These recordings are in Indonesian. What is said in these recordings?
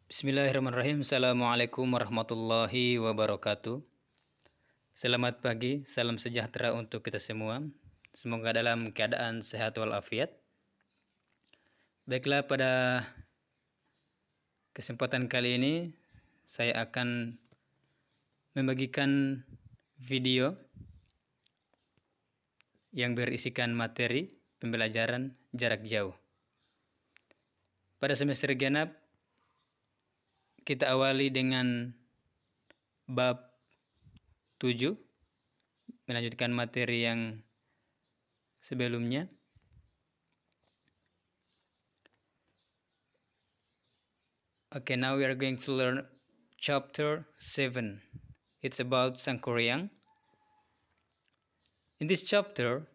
Bismillahirrahmanirrahim. Assalamualaikum warahmatullahi wabarakatuh. Selamat pagi, salam sejahtera untuk kita semua. Semoga dalam keadaan sehat walafiat. Baiklah, pada kesempatan kali ini saya akan membagikan video yang berisikan materi pembelajaran jarak jauh. Pada semester genap kita awali dengan bab 7, melanjutkan materi yang sebelumnya. Okay, now we are going to learn chapter 7. It's about Sangkuriang. In this chapter,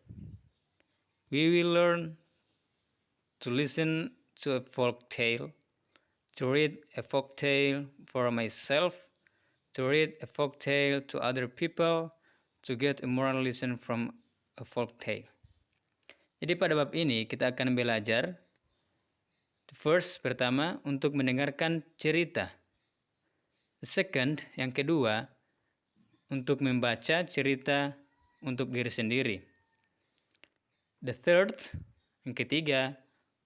we will learn to listen to a folk tale, to read a folk tale for myself, to read a folk tale to other people, to get a moral lesson from a folk tale. Jadi pada bab ini kita akan belajar first, pertama, untuk mendengarkan cerita. Second, yang kedua, untuk membaca cerita untuk diri sendiri. The third, yang ketiga,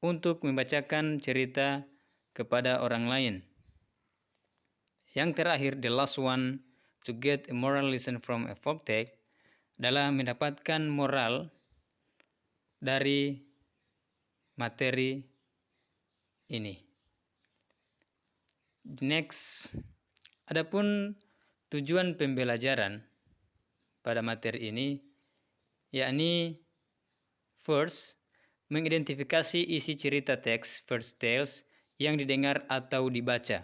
untuk membacakan cerita kepada orang lain. Yang terakhir, the last one, to get a moral lesson from a folk tale, adalah mendapatkan moral dari materi ini. Next, adapun tujuan pembelajaran pada materi ini, yakni first, mengidentifikasi isi cerita teks first tales yang didengar atau dibaca.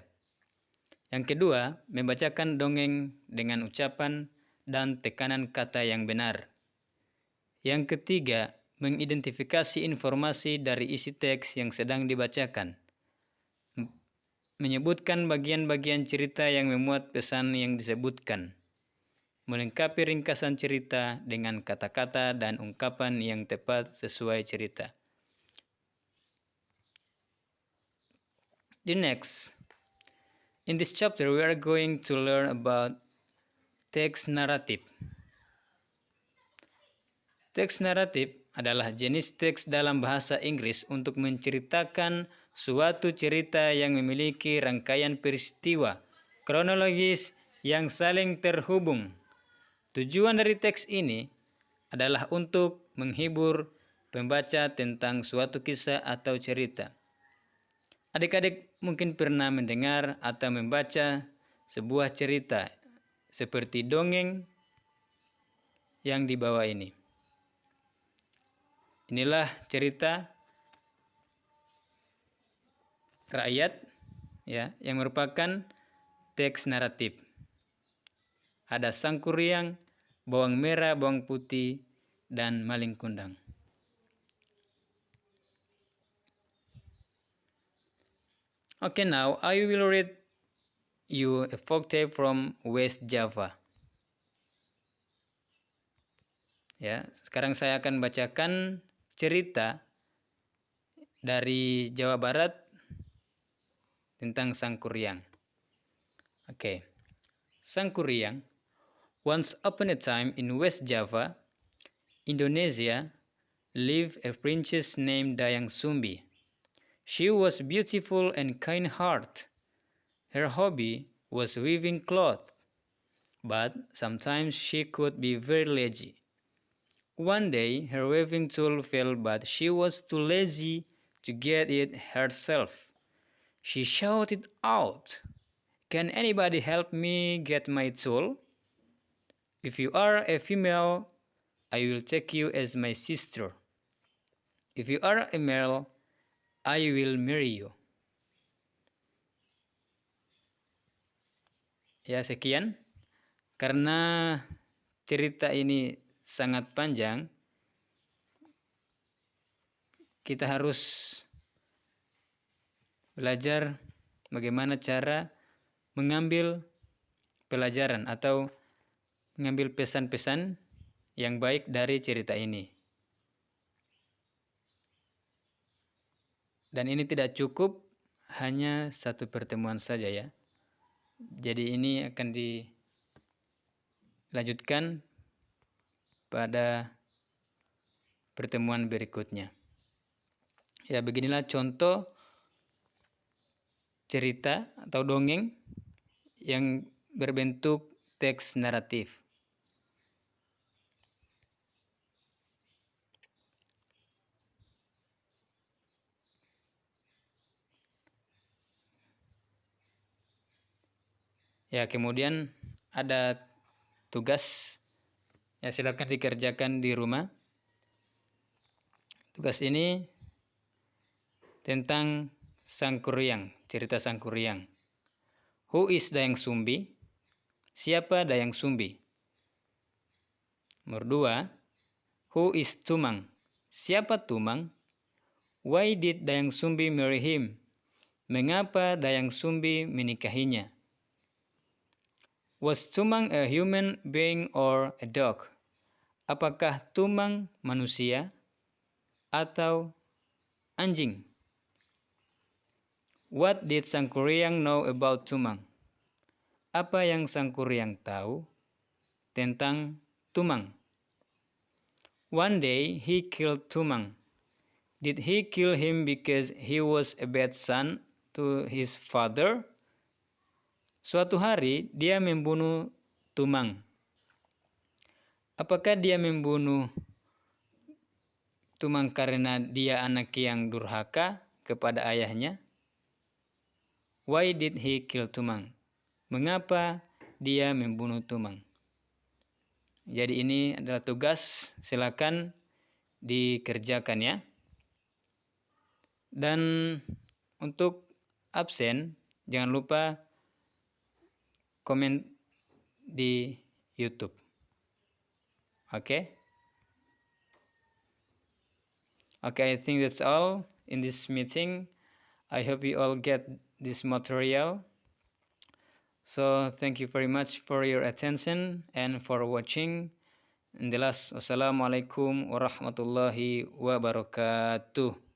Yang kedua, membacakan dongeng dengan ucapan dan tekanan kata yang benar. Yang ketiga, mengidentifikasi informasi dari isi teks yang sedang dibacakan. Menyebutkan bagian-bagian cerita yang memuat pesan yang disebutkan. Melengkapi ringkasan cerita dengan kata-kata dan ungkapan yang tepat sesuai cerita. The next, in this chapter we are going to learn about text narrative. Teks naratif adalah jenis teks dalam bahasa Inggris untuk menceritakan suatu cerita yang memiliki rangkaian peristiwa kronologis yang saling terhubung. Tujuan dari teks ini adalah untuk menghibur pembaca tentang suatu kisah atau cerita. Adik-adik mungkin pernah mendengar atau membaca sebuah cerita seperti dongeng yang di bawah ini. Inilah cerita rakyat yang merupakan teks naratif. Ada Sangkuriang, bawang merah, bawang putih, dan maling kundang. Okay, now I will read you a folk tale from West Java. Sekarang saya akan bacakan cerita dari Jawa Barat tentang Sangkuriang. Okay. Sangkuriang. Once upon a time in West Java, Indonesia, lived a princess named Dayang Sumbi. She was beautiful and kind-hearted. Her hobby was weaving cloth, but sometimes she could be very lazy. One day, her weaving tool fell, but she was too lazy to get it herself. She shouted out, "Can anybody help me get my tool? If you are a female, I will take you as my sister. If you are a male, I will marry you." Ya, sekian. Karena cerita ini sangat panjang, kita harus belajar bagaimana cara mengambil pelajaran atau mengambil pesan-pesan yang baik dari cerita ini. Dan ini tidak cukup hanya satu pertemuan saja ya. Jadi ini akan dilanjutkan pada pertemuan berikutnya. Ya, beginilah contoh cerita atau dongeng yang berbentuk teks naratif. Ya, kemudian ada tugas. Ya, silakan dikerjakan di rumah. Tugas ini tentang Sangkuriang, cerita Sangkuriang. Who is Dayang Sumbi? Siapa Dayang Sumbi? Nomor 2, who is Tumang? Siapa Tumang? Why did Dayang Sumbi marry him? Mengapa Dayang Sumbi menikahinya? Was Tumang a human being or a dog? Apakah Tumang manusia atau anjing? What did Sangkuriang know about Tumang? Apa yang Sangkuriang tahu tentang Tumang? One day he killed Tumang. Did he kill him because he was a bad son to his father? Suatu hari dia membunuh Tumang. Apakah dia membunuh Tumang karena dia anak yang durhaka kepada ayahnya? Why did he kill Tumang? Mengapa dia membunuh Tumang? Jadi ini adalah tugas, silakan dikerjakan ya. Dan untuk absen, jangan lupa komen di YouTube. Okay? Okay, I think that's all in this meeting. I hope you all get this material. So thank you very much for your attention and for watching. And the last, wassalamualaikum warahmatullahi wabarakatuh.